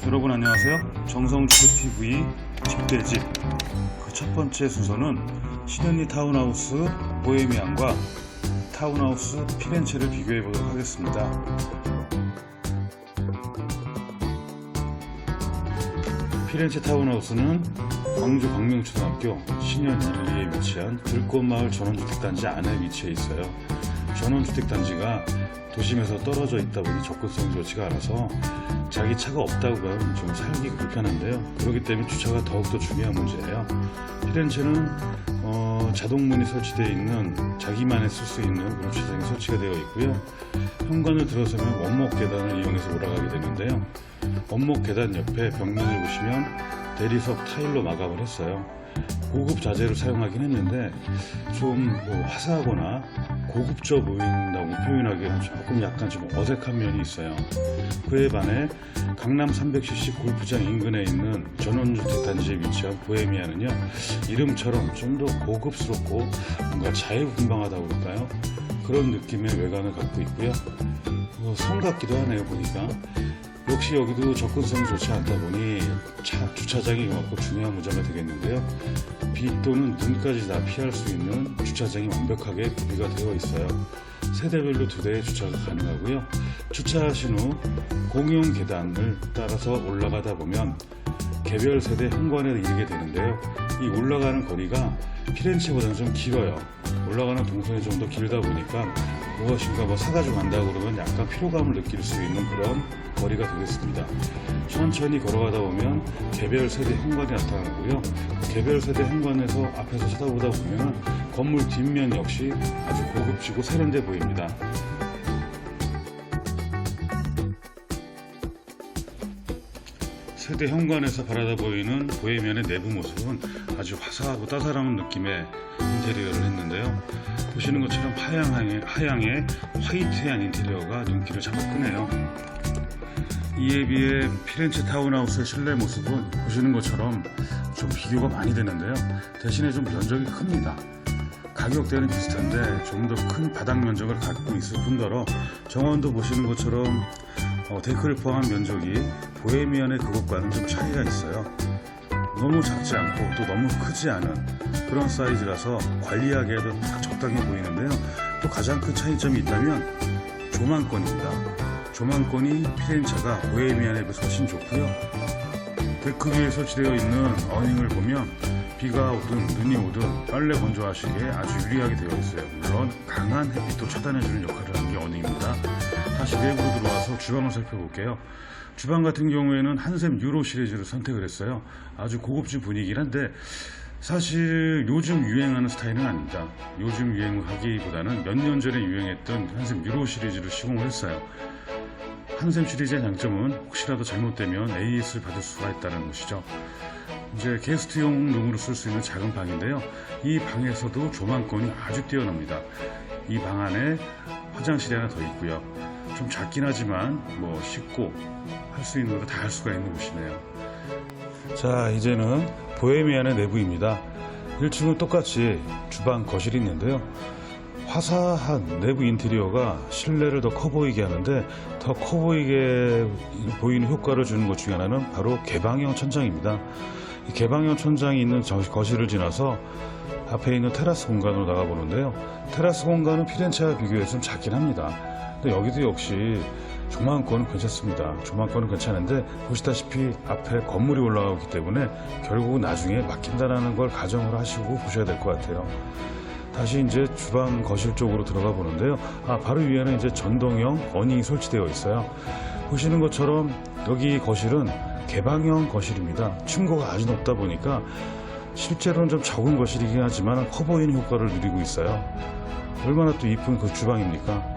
여러분 안녕하세요. 정성주택TV 집대집 그 첫 번째 순서는 시드니 타운하우스 보헤미안과 타운하우스 피렌체를 비교해 보도록 하겠습니다. 피렌체 타운하우스는 광주 광명초등학교 신현 1리에 위치한 들꽃마을 전원주택단지 안에 위치해 있어요. 전원주택단지가 도심에서 떨어져 있다 보니 접근성이 좋지가 않아서 자기 차가 없다고 하면 좀 살기가 불편한데요. 그렇기 때문에 주차가 더욱더 중요한 문제예요. 피렌체는 자동문이 설치되어 있는 자기만의 쓸 수 있는 그런 주차장이 설치가 되어 있고요. 현관을 들어서면 원목 계단을 이용해서 올라가게 되는데요. 원목 계단 옆에 벽면을 보시면 대리석 타일로 마감을 했어요. 고급 자재를 사용하긴 했는데 좀 화사하거나 고급져 보인다고 표현하기에는 조금 약간 좀 어색한 면이 있어요. 그에 반해 강남 300cc 골프장 인근에 있는 전원주택단지에 위치한 보헤미안은요, 이름처럼 좀 더 고급스럽고 뭔가 자유분방하다고 그럴까요? 그런 느낌의 외관을 갖고 있고요. 성 같기도 하네요, 보니까. 역시 여기도 접근성이 좋지 않다 보니 주차장이 이만큼 중요한 문제가 되겠는데요. 비 또는 눈까지 다 피할 수 있는 주차장이 완벽하게 구비가 되어 있어요. 세대별로 2대의 주차가 가능하고요. 주차하신 후 공용 계단을 따라서 올라가다 보면 개별 세대 현관에 이르게 되는데요. 이 올라가는 거리가 피렌체보다는 좀 길어요. 올라가는 동선이 좀 더 길다 보니까 무엇인가 사가지고 간다고 그러면 약간 피로감을 느낄 수 있는 그런 거리가 되겠습니다. 천천히 걸어가다 보면 개별 세대 현관이 나타나고요. 개별 세대 현관에서 앞에서 쳐다보다 보면 건물 뒷면 역시 아주 고급지고 세련돼 보입니다. 세대 현관에서 바라다 보이는 보헤미안의 내부 모습은 아주 화사하고 따사로운 느낌의 인테리어를 했는데요. 보시는 것처럼 하양의 화이트한 인테리어가 눈길을 잡아 끄네요. 이에 비해 피렌체 타운하우스의 실내 모습은 보시는 것처럼 좀 비교가 많이 되는데요. 대신에 좀 면적이 큽니다. 가격대는 비슷한데 좀 더 큰 바닥 면적을 갖고 있을 뿐더러 정원도 보시는 것처럼 데크를 포함한 면적이 보헤미안의 그것과는 좀 차이가 있어요. 너무 작지 않고 또 너무 크지 않은 그런 사이즈라서 관리하기에도 딱 적당해 보이는데요. 또 가장 큰 차이점이 있다면 조망권입니다. 조망권이 피렌체가 보헤미안에 비해서 훨씬 좋고요. 데크 위에 설치되어 있는 어닝을 보면 비가 오든 눈이 오든 빨래 건조하시기에 아주 유리하게 되어 있어요. 물론 강한 햇빛도 차단해주는 역할을 하는 게 어닝입니다. 다시 내부로 들어와서 주방을 살펴볼게요. 주방 같은 경우에는 한샘 유로 시리즈를 선택을 했어요. 아주 고급진 분위기긴 한데 사실 요즘 유행하는 스타일은 아닙니다. 요즘 유행하기보다는 몇 년 전에 유행했던 한샘 유로 시리즈를 시공을 했어요. 한샘 시리즈의 장점은 혹시라도 잘못되면 AS를 받을 수가 있다는 것이죠. 이제 게스트용 룸으로 쓸 수 있는 작은 방인데요. 이 방에서도 조망권이 아주 뛰어납니다. 이 방 안에 화장실이 하나 더 있고요. 좀 작긴 하지만 씻고 할 수 있는 거 다 할 수가 있는 곳이네요. 자, 이제는 보헤미안의 내부입니다. 1층은 똑같이 주방, 거실이 있는데요. 화사한 내부 인테리어가 실내를 더 커 보이게 하는데 더 커 보이게 보이는 효과를 주는 것 중에 하나는 바로 개방형 천장입니다. 이 개방형 천장이 있는 거실을 지나서 앞에 있는 테라스 공간으로 나가보는데요. 테라스 공간은 피렌체와 비교해서 좀 작긴 합니다. 근데 여기도 역시 조망권은 괜찮습니다. 조망권은 괜찮은데 보시다시피 앞에 건물이 올라가고 있기 때문에 결국 나중에 막힌다라는 걸 가정을 하시고 보셔야 될 것 같아요. 다시 이제 주방 거실 쪽으로 들어가 보는데요. 바로 위에는 이제 전동형 어닝이 설치되어 있어요. 보시는 것처럼 여기 거실은 개방형 거실입니다. 층고가 아주 높다 보니까 실제로는 좀 적은 거실이긴 하지만 커 보이는 효과를 누리고 있어요. 얼마나 또 이쁜 그 주방입니까?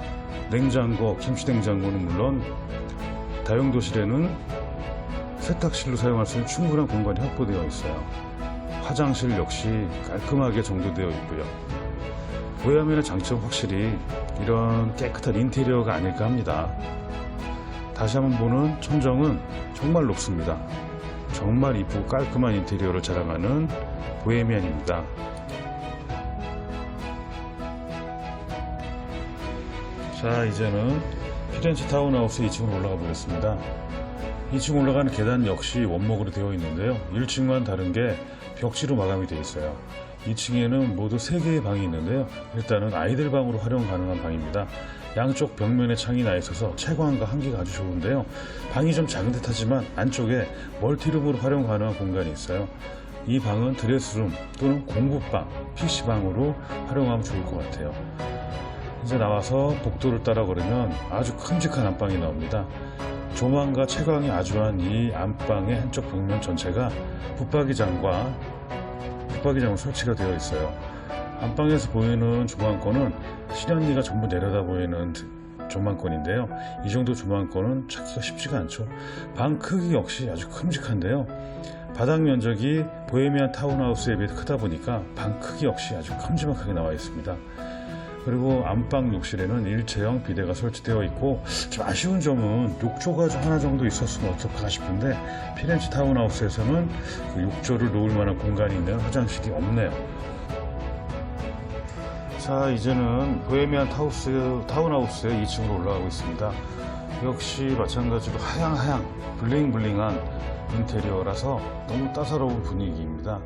냉장고, 김치냉장고는 물론 다용도실에는 세탁실로 사용할 수 있는 충분한 공간이 확보되어 있어요. 화장실 역시 깔끔하게 정돈되어 있고요. 보헤미안의 장점 확실히 이런 깨끗한 인테리어가 아닐까 합니다. 다시 한번 보는 천정은 정말 높습니다. 정말 이쁘고 깔끔한 인테리어를 자랑하는 보헤미안입니다. 자, 이제는 피렌체 타운하우스 2층으로 올라가 보겠습니다. 2층 올라가는 계단 역시 원목으로 되어 있는데요. 1층과는 다른 게 벽지로 마감이 되어 있어요. 2층에는 모두 3개의 방이 있는데요. 일단은 아이들 방으로 활용 가능한 방입니다. 양쪽 벽면에 창이 나 있어서 채광과 한기가 아주 좋은데요. 방이 좀 작은 듯 하지만 안쪽에 멀티룸으로 활용 가능한 공간이 있어요. 이 방은 드레스룸 또는 공부방, PC방으로 활용하면 좋을 것 같아요. 이제 나와서 복도를 따라 걸으면 아주 큼직한 안방이 나옵니다. 조망과 채광이 아주한 이 안방의 한쪽 벽면 전체가 붙박이장으로 설치가 되어 있어요. 안방에서 보이는 조망권은 실현리가 전부 내려다 보이는 조망권인데요. 이 정도 조망권은 찾기가 쉽지가 않죠. 방 크기 역시 아주 큼직한데요. 바닥 면적이 보헤미안 타운하우스에 비해 크다 보니까 방 크기 역시 아주 큼지막하게 나와 있습니다. 그리고 안방 욕실에는 일체형 비데가 설치되어 있고, 좀 아쉬운 점은 욕조가 좀 하나 정도 있었으면 어떡하나 싶은데 피렌체 타운하우스에서는 그 욕조를 놓을 만한 공간이 있는 화장실이 없네요. 자, 이제는 보헤미안 타운하우스의 2층으로 올라가고 있습니다. 역시 마찬가지로 하향 블링블링한 인테리어라서 너무 따사로운 분위기입니다.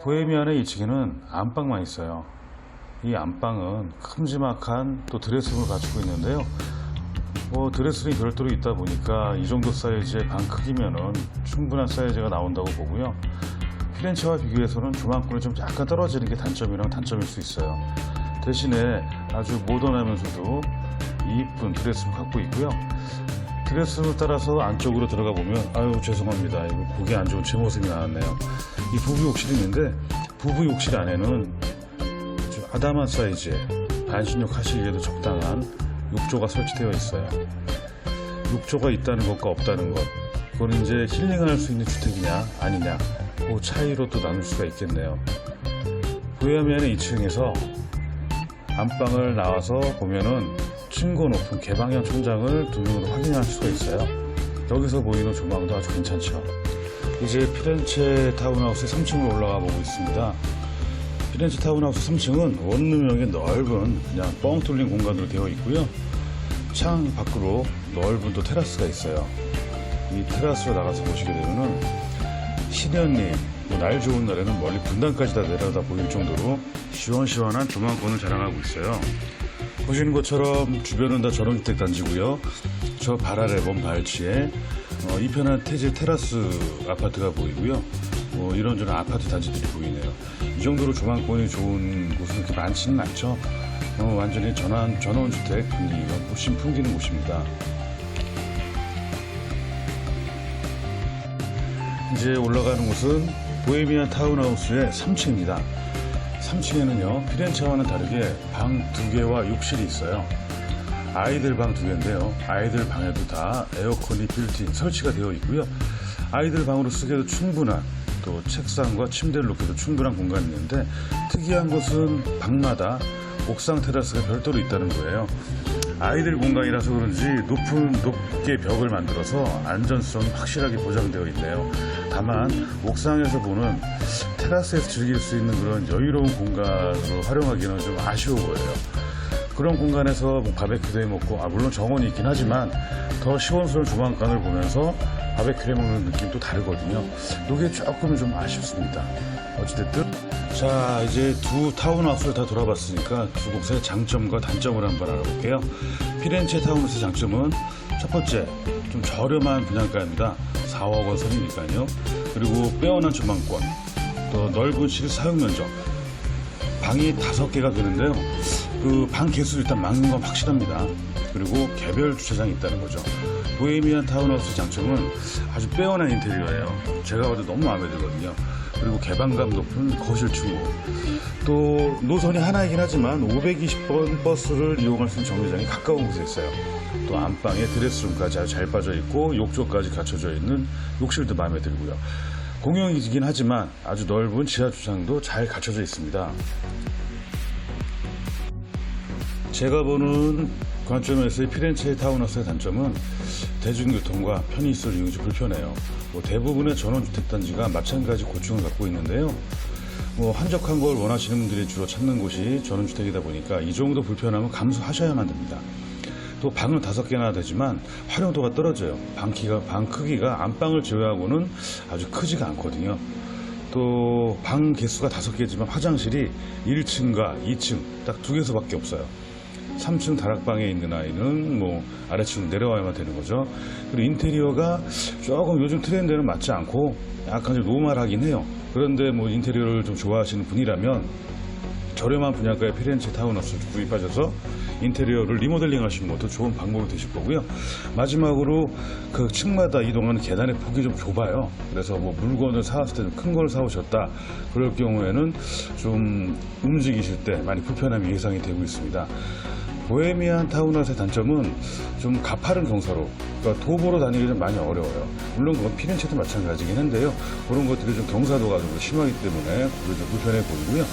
보헤미안의 2층에는 안방만 있어요. 이 안방은 큼지막한 또 드레스룸을 갖추고 있는데요. 드레스룸이 별도로 있다 보니까 이 정도 사이즈의 방 크기면은 충분한 사이즈가 나온다고 보고요. 피렌체와 비교해서는 조망권이 좀 약간 떨어지는 게 단점일 수 있어요. 대신에 아주 모던하면서도 이쁜 드레스룸을 갖고 있고요. 드레스룸을 따라서 안쪽으로 들어가 보면, 아유 죄송합니다, 이거 보기 안 좋은 제 모습이 나왔네요. 이 부부 욕실이 있는데 부부 욕실 안에는 아담한 사이즈의 반신욕 하시기에도 적당한 욕조가 설치되어 있어요. 욕조가 있다는 것과 없다는 것, 그건 이제 힐링할 수 있는 주택이냐 아니냐, 그 차이로 또 나눌 수가 있겠네요. 보헤미안의 2층에서 안방을 나와서 보면은 층고 높은 개방형 천장을 두 눈으로 확인할 수가 있어요. 여기서 보이는 조망도 아주 괜찮죠. 이제 피렌체 타운하우스 3층으로 올라가 보고 있습니다. 피렌체 타운하우스 3층은 원룸형의 넓은 그냥 뻥 뚫린 공간으로 되어 있고요. 창 밖으로 넓은 또 테라스가 있어요. 이 테라스로 나가서 보시게 되면은 신현리, 날 좋은 날에는 멀리 분당까지 다 내려다 보일 정도로 시원시원한 조망권을 자랑하고 있어요. 보시는 것처럼 주변은 다 전원주택 단지고요. 저 발 아래 먼 발치에 이편한 태제 테라스 아파트가 보이고요. 이런저런 아파트 단지들이 보이네요. 이 정도로 조망권이 좋은 곳은 그렇게 많지는 않죠. 완전히 전원주택 분위기가 훨씬 풍기는 곳입니다. 이제 올라가는 곳은 보헤미안 타운하우스의 3층입니다. 3층에는요, 피렌체와는 다르게 방 2개와 욕실이 있어요. 아이들 방 2개인데요. 아이들 방에도 다 에어컨이 빌트인 설치가 되어 있고요. 아이들 방으로 쓰기에도 충분한, 또 책상과 침대를 놓기도 충분한 공간이 있는데, 특이한 것은 방마다 옥상 테라스가 별도로 있다는 거예요. 아이들 공간이라서 그런지 높게 벽을 만들어서 안전성이 확실하게 보장되어 있네요. 다만 옥상에서 보는 테라스에서 즐길 수 있는 그런 여유로운 공간으로 활용하기는 좀 아쉬워 보여요. 그런 공간에서 바베큐도 해먹고, 물론 정원이 있긴 하지만 더 시원스러운 조망관을 보면서 바베큐를 해먹는 느낌도 다르거든요. 이게 조금 좀 아쉽습니다. 어찌됐든 자, 이제 두 타운하우스를 다 돌아봤으니까 두 곳의 장점과 단점을 한번 알아볼게요. 피렌체 타운하우스의 장점은 첫 번째, 좀 저렴한 분양가입니다. 4억 원 선이니까요. 그리고 빼어난 조망권, 또 넓은 실 사용 면적, 방이 5개가 되는데요. 그 방 개수를 일단 막는 건 확실합니다. 그리고 개별 주차장이 있다는 거죠. 보헤미안 타운하우스 장점은 아주 빼어난 인테리어예요. 제가 봐도 너무 마음에 들거든요. 그리고 개방감 높은 거실 층고, 또 노선이 하나이긴 하지만 520번 버스를 이용할 수 있는 정류장이 가까운 곳에 있어요. 또 안방에 드레스룸까지 아주 잘 빠져 있고 욕조까지 갖춰져 있는 욕실도 마음에 들고요. 공용이긴 하지만 아주 넓은 지하 주차장도 잘 갖춰져 있습니다. 제가 보는 관점에서의 피렌체 타운하우스의 단점은 대중교통과 편의시설 이용이 좀 불편해요. 대부분의 전원주택단지가 마찬가지 고충을 갖고 있는데요. 한적한 걸 원하시는 분들이 주로 찾는 곳이 전원주택이다 보니까 이 정도 불편함은 감수하셔야만 됩니다. 또 방은 5개나 되지만 활용도가 떨어져요. 방 크기가 안방을 제외하고는 아주 크지가 않거든요. 또 방 개수가 5개지만 화장실이 1층과 2층 딱 2개소밖에 없어요. 3층 다락방에 있는 아이는 뭐 아래층으로 내려와야만 되는 거죠. 그리고 인테리어가 조금 요즘 트렌드에는 맞지 않고 약간 좀 노멀하긴 해요. 그런데 뭐 인테리어를 좀 좋아하시는 분이라면 저렴한 분양가의 피렌체 타운하우스를 구입하셔서 인테리어를 리모델링 하시는 것도 좋은 방법이 되실 거고요. 마지막으로 그 층마다 이동하는 계단의 폭이 좀 좁아요. 그래서 뭐 물건을 사왔을 때 좀 큰 걸 사오셨다 그럴 경우에는 좀 움직이실 때 많이 불편함이 예상이 되고 있습니다. 보헤미안 타운하우스의 단점은 좀 가파른 경사로, 그러니까 도보로 다니기 좀 많이 어려워요. 물론 그건 피렌체도 마찬가지긴 한데요. 그런 것들이 좀 경사도가 좀 심하기 때문에 그게 좀 불편해 보이고요.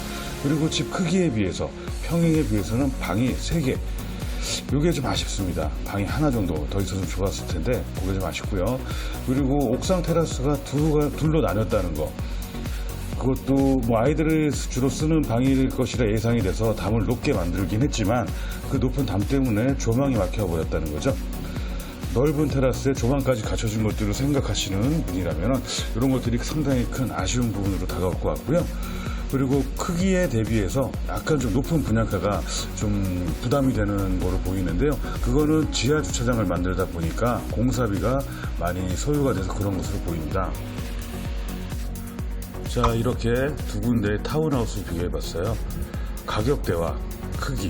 그리고 집 크기에 비해서, 평형에 비해서는 방이 3개. 이게 좀 아쉽습니다. 방이 하나 정도 더 있었으면 좋았을 텐데 그게 좀 아쉽고요. 그리고 옥상 테라스가 둘로 나눴다는 거. 그것도 뭐 아이들을 주로 쓰는 방일 것이라 예상이 돼서 담을 높게 만들긴 했지만 그 높은 담 때문에 조망이 막혀버렸다는 거죠. 넓은 테라스에 조망까지 갖춰진 것들을 생각하시는 분이라면 이런 것들이 상당히 큰 아쉬운 부분으로 다가올 것 같고요. 그리고 크기에 대비해서 약간 좀 높은 분양가가 좀 부담이 되는 거로 보이는데요. 그거는 지하 주차장을 만들다 보니까 공사비가 많이 소요가 돼서 그런 것으로 보입니다. 자, 이렇게 2군데의 타운하우스를 비교해봤어요. 가격대와 크기,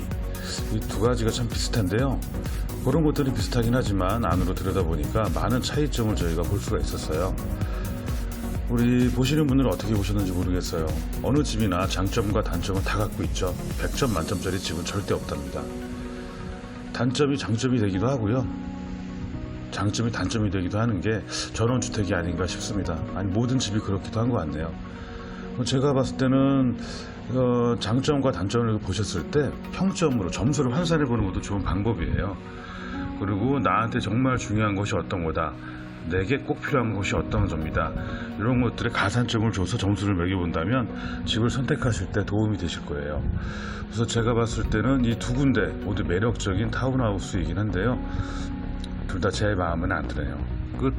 이 2가지가 참 비슷한데요. 그런 것들이 비슷하긴 하지만 안으로 들여다보니까 많은 차이점을 저희가 볼 수가 있었어요. 우리 보시는 분들은 어떻게 보셨는지 모르겠어요. 어느 집이나 장점과 단점은 다 갖고 있죠. 100점 만점짜리 집은 절대 없답니다. 단점이 장점이 되기도 하고요. 장점이 단점이 되기도 하는 게 전원주택이 아닌가 싶습니다. 아니, 모든 집이 그렇기도 한 것 같네요. 제가 봤을 때는 장점과 단점을 보셨을 때 평점으로 점수를 환산해 보는 것도 좋은 방법이에요. 그리고 나한테 정말 중요한 것이 어떤 거다, 내게 꼭 필요한 것이 어떤 점이다, 이런 것들의 가산점을 줘서 점수를 매겨본다면 집을 선택하실 때 도움이 되실 거예요. 그래서 제가 봤을 때는 이 2군데 모두 매력적인 타운하우스이긴 한데요, 둘 다 제 마음은 안 드네요. 끝.